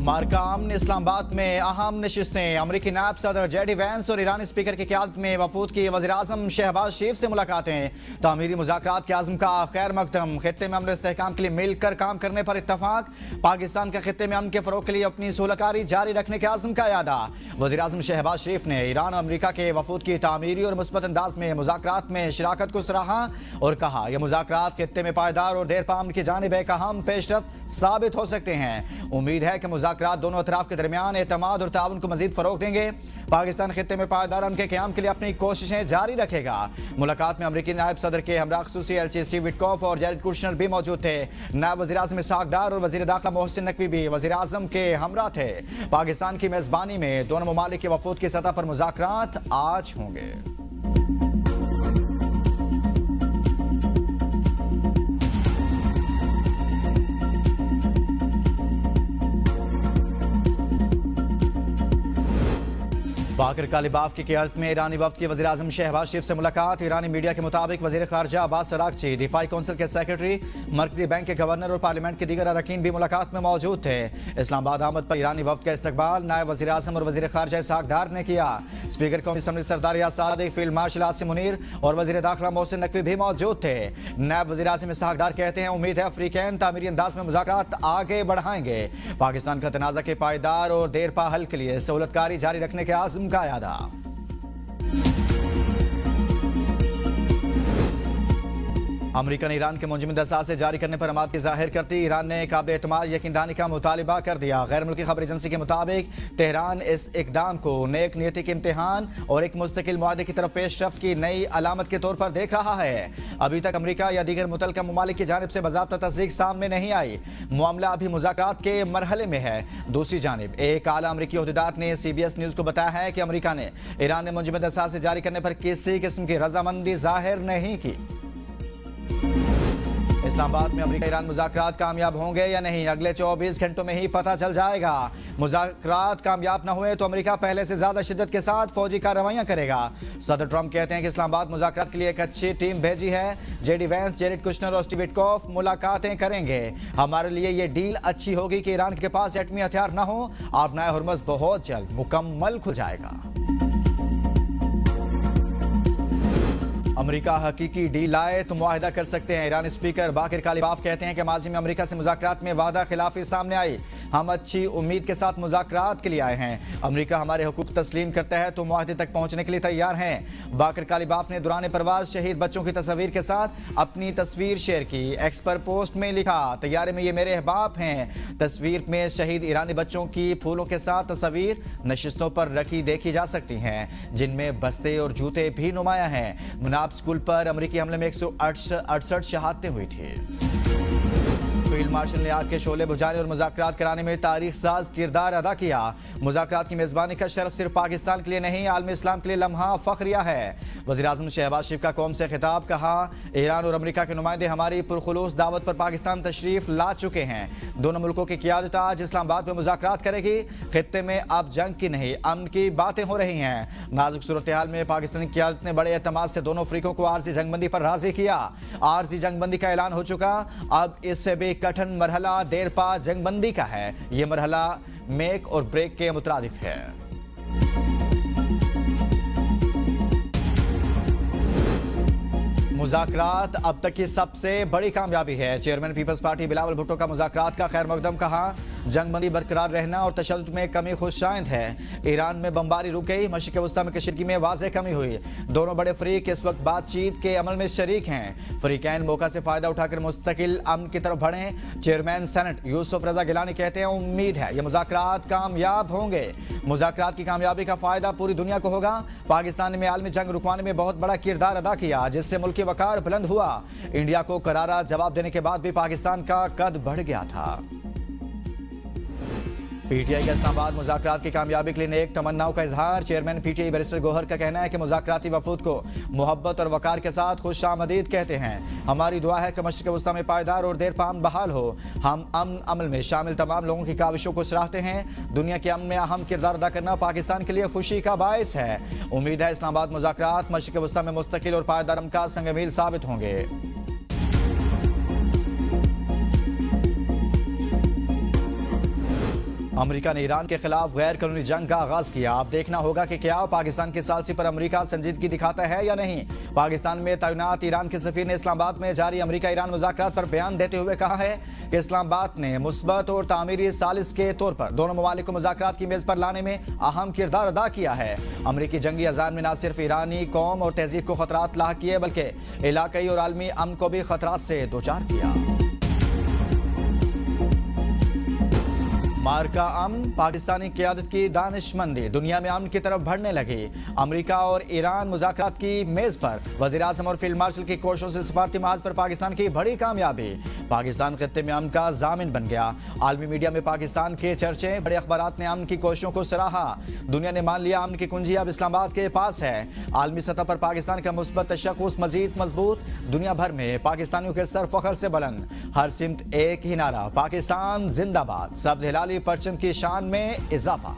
मार्का अमन इस्लामाबाद में अहम नशिस्तें। अमरीकी नायब सदर जेडी वैंस और ईरानी स्पीकर की क़यादत में वफूद की वज़ीर-ए-आज़म शहबाज शरीफ से मुलाकातें। तामीरी मुज़ाकरात के आज़म का खैर मकदम। खित्ते में अमन इस्तेहकाम के लिए मिलकर काम करने पर इत्तफाक। पाकिस्तान का खित्ते में अमन के फ़रोग़ के लिए अपनी सहूलतकारी जारी रखने के आज़म का यादा। वज़ीर-ए-आज़म शहबाज शरीफ ने ईरान और अमरीका के वफूद की तामीरी और मुस्बत अंदाज में मुज़ाकरात में शिराकत को सराहा और कहा यह मुज़ाकरात खित्ते में पायदार और देरपा अमन की जानिब एक अहम पेशरफ्त साबित हो सकते हैं। उम्मीद है कि मुज़ाकरात दोनों अतराफ के दरमियान एतमाद और ताउन को मजीद फरोग देंगे। पाकिस्तान खित्ते में पायदार अमन के क़याम के लिए अपनी कोशिशें जारी रखेगा। मुलाकात में अमरीकी नायब सदर के हमरा ख़ुसूसी एलची स्टीव विटकॉफ और जैरेड कुशनर भी मौजूद थे। नायब वज़ीर-ए-आज़म इसहाक डार और वज़ीर दाखिला मोहसिन नकवी भी वज़ीर-ए-आज़म के हमरा थे। पाकिस्तान की मेज़बानी में दोनों ममालिक के वफूद की सतह पर मुज़ाकरात आज होंगे। बाकर कालिबाफ की क़यादत में ईरानी वफ़द की वज़ीर-ए-आज़म शहबाज शरीफ से मुलाकात। ईरानी मीडिया के मुताबिक वज़ीर ख़ारजा अब्बास अराग़ची, दिफ़ाई कौंसिल के सेक्रेटरी, मरकज़ी बैंक के गवर्नर और पार्लियामेंट के दीगर अरकान भी मुलाकात में मौजूद थे। इस्लामाबाद आमद पर ईरानी वफ़द का इस्तकबाल नायब वज़ीर-ए-आज़म और वज़ीर ख़ारजा इसहाक डार ने किया। स्पीकर कौमी असम्बली सरदार रियाज सादिक, फील्ड मार्शल आसिम मुनीर और वज़ीर दाखिला मोहसिन नकवी भी मौजूद थे। नायब वज़ीर-ए-आज़म इसहाक डार कहते हैं उम्मीद है अफ्रीकैन तामीरी अंदाज में मुज़ाकरात आगे बढ़ाएंगे। पाकिस्तान का तनाज़ा के पायदार और देरपा हल के लिए सहूलतकारी जारी रखने के आज़म का यादा। अमरीका ने ईरान के मुंजमद असासे जारी करने पर हमात की जाहिर करती ईरान ने काबिल एतमाद यकीनदानी का मुतालिबा कर दिया। गैर मुल्की खबर एजेंसी के मुताबिक तेहरान इस इकदाम को नेक नीयती के इम्तिहान और एक मुस्तकिल मुआहदे की तरफ पेशरफ्त की नई अलामत के तौर पर देख रहा है। अभी तक अमरीका या दीगर मुतल्लिका ममालिक की जानिब से बाज़ाब्ता तस्दीक सामने नहीं आई। मामला अभी मुज़ाकरात के मरहले में है। दूसरी जानिब एक आला अमरीकी ओहदेदार ने CBS न्यूज़ को बताया है कि अमरीका ने ईरान ने मुंजमद असासे जारी करने पर किसी किस्म की रजामंदी जाहिर नहीं की। इस्लामाबाद में अमरीका ईरान मुज़ाकरात कामयाब होंगे या नहीं अगले 24 घंटों में ही पता चल जाएगा। मुज़ाकरात कामयाब न हुए तो अमरीका पहले से ज्यादा शिद्दत के साथ फौजी कार्रवाइयां करेगा। सदर ट्रंप कहते हैं कि इस्लामाबाद मुज़ाकरात के लिए एक अच्छी टीम भेजी है। जेडी वैंस, जैरेड कुशनर और स्टीव विटकॉफ मुलाकातें करेंगे। हमारे लिए ये डील अच्छी होगी कि ईरान के पास एटमी हथियार न हो। आबनाए हुर्मुज़ बहुत जल्द मुकम्मल खुल जाएगा। अमरीका हकीकी डील लाए तो मुआहिदा कर सकते हैं। ईरानी स्पीकर बाकर कालिबाफ कहते हैं कि माजी में अमरीका से मुज़ाकरात में वादा खिलाफी सामने आई। हम अच्छी उम्मीद के साथ मुज़ाकरात के लिए आए हैं। अमरीका हमारे हुकूक तस्लीम करता है तो मुआहदे तक पहुंचने के लिए तैयार हैं। बाकर कालिबाफ ने दौरान परवाज शहीद बच्चों की तस्वीर के साथ अपनी तस्वीर शेयर की। एक्स पर पोस्ट में लिखा तैयारी में ये मेरे अहबाब हैं। तस्वीर में शहीद ईरानी बच्चों की फूलों के साथ तस्वीर नशिस्तों पर रखी देखी जा सकती हैं, जिनमें बस्ते और जूते भी नुमाया हैं। स्कूल पर अमेरिकी हमले में 168 शहादतें हुई थी। फील्ड मार्शल ने आग के शोले बुझाने और मुज़ाकरात कराने में तारीख साज किरदार अदा किया। मुज़ाकरात की मेज़बानी का शरफ सिर्फ पाकिस्तान के लिए नहीं आलमी इस्लाम के लिए लम्हा फ़ख्रिया है। वज़ीर-ए-आज़म शहबाज शरीफ का कौम से खिताब, कहा ईरान और अमरीका के नुमाइंदे हमारी पुरखुलूस दावत पर पाकिस्तान तशरीफ ला चुके हैं। दोनों मुल्कों की क़यादत आज इस्लामाबाद में मुज़ाकरात करेगी। खित्ते में अब जंग की नहीं अमन की बातें हो रही हैं। नाजुक सूरत हाल में पाकिस्तानी क़यादत ने बड़े एतमाद से दोनों अफ्रीकों को आर्जी जंगबंदी पर राज़ी किया। आर्जी जंगबंदी का ऐलान हो चुका। अब इससे भी कठिन मरहला देरपा जंगबंदी का है। यह मरहला मेक और ब्रेक के मुतरादिफ है। मुज़ाकरात अब तक की सबसे बड़ी कामयाबी है। Chairman peoples party Bilawal Bhutto का मुज़ाकरात का खैर मकदम, कहा जंगबंदी बरकरार रहना और तशद्दुद में कमी खुशाइंद है। ईरान में बमबारी रुक गई। मशरिक़ वस्ता में कशीदगी में वाज़ेह कमी हुई। दोनों बड़े फरीक इस वक्त बातचीत के अमल में शरीक हैं। फरीकैन मौका से फ़ायदा उठाकर मुस्तकिल अमन की तरफ बढ़ें। चेयरमैन सेनेट यूसुफ रज़ा गिलानी कहते हैं उम्मीद है ये मुज़ाकरात कामयाब होंगे। मुज़ाकरात की कामयाबी का फ़ायदा पूरी दुनिया को होगा। पाकिस्तान में आलमी जंग रुकवाने में बहुत बड़ा किरदार अदा किया, जिससे मुल्क की वकार बुलंद हुआ। इंडिया को करारा जवाब देने के बाद भी पाकिस्तान का कद बढ़ गया था। पीटीआई का इस्लामाबाद मुज़ाकरात की कामयाबी के लिए नेक तमन्नाओं का इजहार। चेयरमैन पीटीआई बैरिस्टर गौहर का कहना है कि मुज़ाकराती वफूद को मोहब्बत और वकार के साथ खुशामदीद कहते हैं। हमारी दुआ है कि मशरिक़ वस्ता में पायदार और देरपा अमन बहाल हो। हम अमन अमल में शामिल तमाम लोगों की काविशों को सराहते हैं। दुनिया के अमन में अहम किरदार अदा करना पाकिस्तान के लिए खुशी का बायस है। उम्मीद है इस्लामाबाद मुज़ाकरात मशरिक़ वस्ता में मुस्तकिल और पायदार अमन का संग-ए-मील साबित होंगे। अमेरिका ने ईरान के खिलाफ गैर कानूनी जंग का आगाज किया। अब देखना होगा कि क्या पाकिस्तान की सालसी पर अमेरिका संजीदगी दिखाता है या नहीं। पाकिस्तान में तैनात ईरान के सफीर ने इस्लामाबाद में जारी अमेरिका ईरान मुज़ाकरात पर बयान देते हुए कहा है कि इस्लामाबाद ने मुस्बत और तामीरी सालिस के तौर पर दोनों ममालिक को मुज़ाकरात की मेज पर लाने में अहम किरदार अदा किया है। अमेरिकी जंगी अज़ाम ने न सिर्फ ईरानी कौम और तहजीब को खतरात लाक किए बल्कि इलाकई और आलमी अमन को भी खतरात से दोचार किया। मार्का अमन, पाकिस्तानी क़यादत की दानिशमंदी दुनिया में अमन की तरफ बढ़ने लगी। अमेरिका और ईरान मुज़ाकरात की मेज पर। वज़ीर-ए-आज़म और फील्ड मार्शल की कोशिशों से सफारती महाज पर पाकिस्तान की बड़ी कामयाबी। पाकिस्तान खित्ते में अमन का जामिन बन गया। आलमी मीडिया में पाकिस्तान के चर्चे, बड़े अखबारात ने अमन की कोशिशों को सराहा। दुनिया ने मान लिया अमन की कुंजी अब इस्लामाबाद के पास है। आलमी सतह पर पाकिस्तान का मुस्बत तशख्खुस मजीद मजबूत। दुनिया भर में पाकिस्तानियों के सर फख्र से बुलंद। हर सिमत एक ही नारा, पाकिस्तान जिंदाबाद। सब्ज हिलाली परचम की शान में इजाफा।